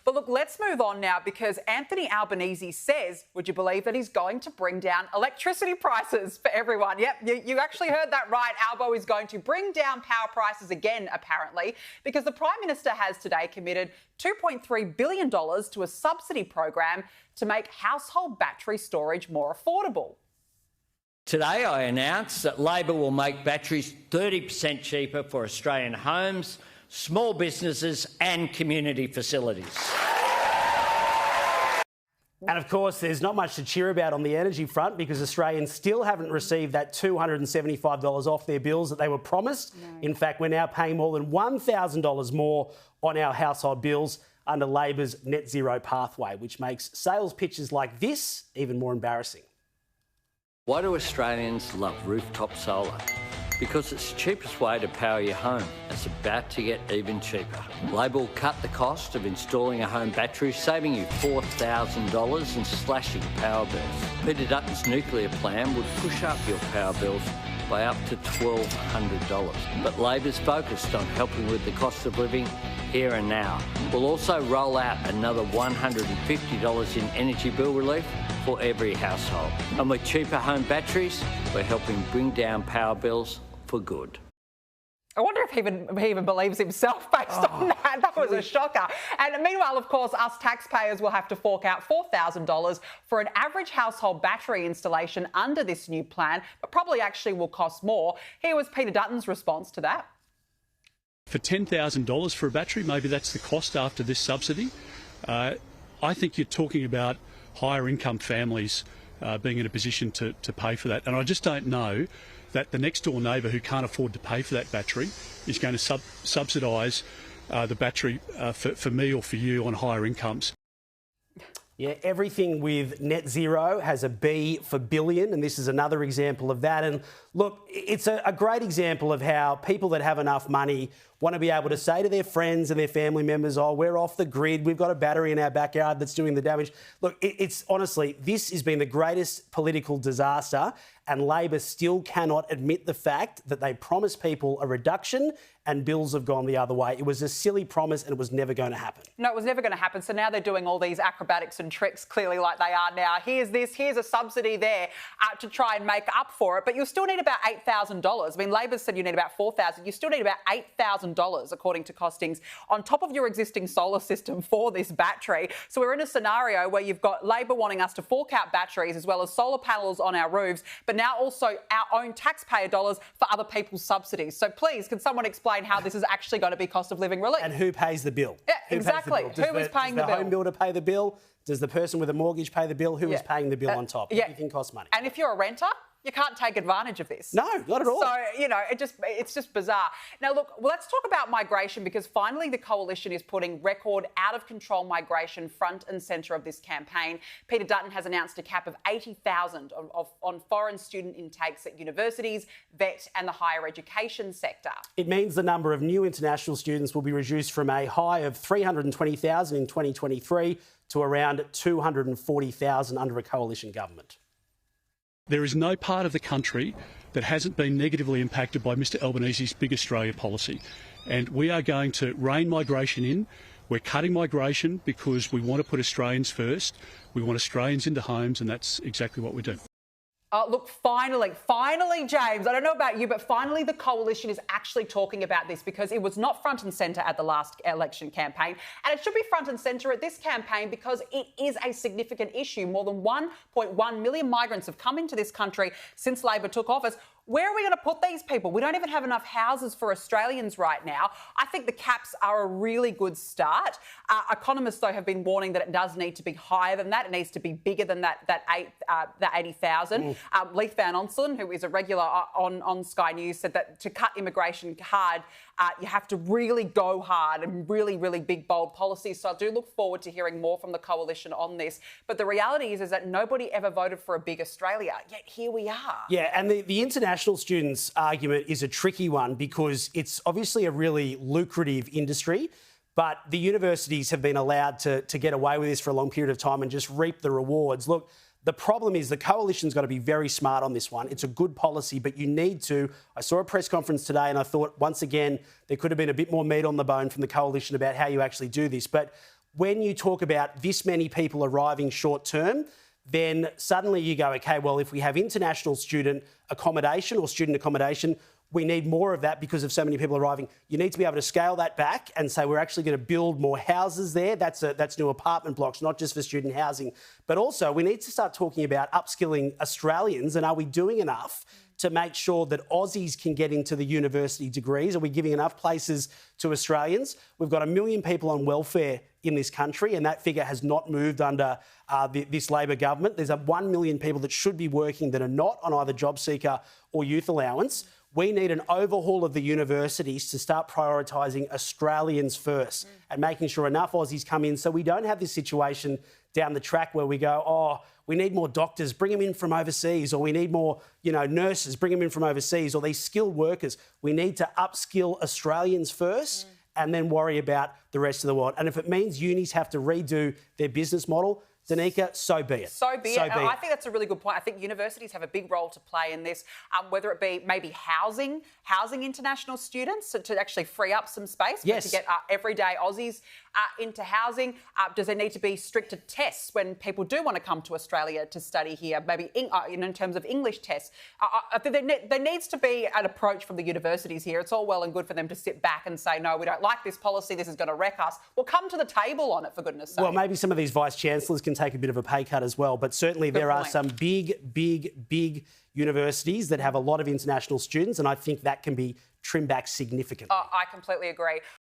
But look, let's move on now because Anthony Albanese says, would you believe that he's going to bring down electricity prices for everyone? Yep, you actually heard that right. Albo is going to bring down power prices again, apparently, because the Prime Minister has today committed $2.3 billion to a subsidy program to make household battery storage more affordable. Today I announced that Labor will make batteries 30% cheaper for Australian homes, small businesses and community facilities. And of course, there's not much to cheer about on the energy front because Australians still haven't received that $275 off their bills that they were promised. No. In fact, we're now paying more than $1,000 more on our household bills under Labor's net zero pathway, which makes sales pitches like this even more embarrassing. Why do Australians love rooftop solar? Because it's the cheapest way to power your home. It's about to get even cheaper. Labor will cut the cost of installing a home battery, saving you $4,000 and slashing power bills. Peter Dutton's nuclear plan would push up your power bills by up to $1,200. But Labor's focused on helping with the cost of living here and now. We'll also roll out another $150 in energy bill relief for every household. And with cheaper home batteries, we're helping bring down power bills for good. I wonder if he even believes himself based on that. That was a shocker. And meanwhile, of course, us taxpayers will have to fork out $4,000 for an average household battery installation under this new plan, but probably actually will cost more. Here was Peter Dutton's response to that. For $10,000 for a battery, maybe that's the cost after this subsidy. I think you're talking about higher income families being in a position to pay for that. And I just don't know that the next door neighbour who can't afford to pay for that battery is going to subsidise the battery for me or for you on higher incomes. Yeah, everything with net zero has a B for billion, and this is another example of that. And look, it's a great example of how people that have enough money want to be able to say to their friends and their family members, oh, we're off the grid, we've got a battery in our backyard that's doing the damage. Look, it's honestly, this has been the greatest political disaster, and Labor still cannot admit the fact that they promised people a reduction and bills have gone the other way. It was a silly promise and it was never going to happen. No, it was never going to happen. So now they're doing all these acrobatics and tricks, clearly like they are now. Here's this, here's a subsidy there to try and make up for it. But you'll still need about $8,000. I mean, Labor said you need about $4,000. You still need about $8,000, according to costings, on top of your existing solar system for this battery. So we're in a scenario where you've got Labor wanting us to fork out batteries as well as solar panels on our roofs, but now also our own taxpayer dollars for other people's subsidies. So please, can someone explain how this is actually going to be cost of living relief? And who pays the bill? Yeah, exactly. Who is paying the bill? Does the home builder pay the bill? Does the person with a mortgage pay the bill? Who is paying the bill on top? Everything costs money. And if you're a renter, you can't take advantage of this. No, not at all. So, you know, it's just bizarre. Now, look, let's talk about migration because finally the Coalition is putting record out-of-control migration front and centre of this campaign. Peter Dutton has announced a cap of 80,000 on foreign student intakes at universities, vet and the higher education sector. It means the number of new international students will be reduced from a high of 320,000 in 2023 to around 240,000 under a Coalition government. There is no part of the country that hasn't been negatively impacted by Mr Albanese's Big Australia policy. And we are going to rein migration in. We're cutting migration because we want to put Australians first. We want Australians into homes, and that's exactly what we do. Look, finally, James, I don't know about you, but finally the Coalition is actually talking about this because it was not front and centre at the last election campaign. And it should be front and centre at this campaign because it is a significant issue. More than 1.1 million migrants have come into this country since Labor took office. Where are we going to put these people? We don't even have enough houses for Australians right now. I think the caps are a really good start. Economists, though, have been warning that it does need to be higher than that. It needs to be bigger than that 80,000. Leith Van Onselen, who is a regular on Sky News, said that to cut immigration hard, you have to really go hard and really, really big, bold policies. So I do look forward to hearing more from the Coalition on this. But the reality is that nobody ever voted for a big Australia, yet here we are. Yeah, and the international students argument is a tricky one because it's obviously a really lucrative industry, but the universities have been allowed to get away with this for a long period of time and just reap the rewards. Look, the problem is the Coalition's got to be very smart on this one. It's a good policy, but you need to. I saw a press conference today and I thought, once again, there could have been a bit more meat on the bone from the Coalition about how you actually do this. But when you talk about this many people arriving short term, then suddenly you go, OK, well, if we have international student accommodation or student accommodation, we need more of that because of so many people arriving. You need to be able to scale that back and say we're actually going to build more houses there. That's new apartment blocks, not just for student housing. But also we need to start talking about upskilling Australians, and are we doing enough to make sure that Aussies can get into the university degrees? Are we giving enough places to Australians? We've got 1 million people on welfare in this country, and that figure has not moved under this Labor government. There's 1 million people that should be working that are not on either job seeker or youth allowance. We need an overhaul of the universities to start prioritising Australians first and making sure enough Aussies come in so we don't have this situation down the track where we go, oh, we need more doctors, bring them in from overseas, or we need more, nurses, bring them in from overseas, or these skilled workers. We need to upskill Australians first and then worry about the rest of the world. And if it means unis have to redo their business model, Danica, so be it. So be it. I think that's a really good point. I think universities have a big role to play in this, whether it be maybe housing international students to actually free up some space to get everyday Aussies into housing. Does there need to be stricter tests when people do want to come to Australia to study here, maybe in terms of English tests? I think there needs to be an approach from the universities here. It's all well and good for them to sit back and say, no, we don't like this policy, this is going to wreck us. Well, come to the table on it, for goodness sake. Well, maybe some of these vice-chancellors can take a bit of a pay cut as well, but certainly there are some big universities that have a lot of international students, and I think that can be trimmed back significantly. I completely agree.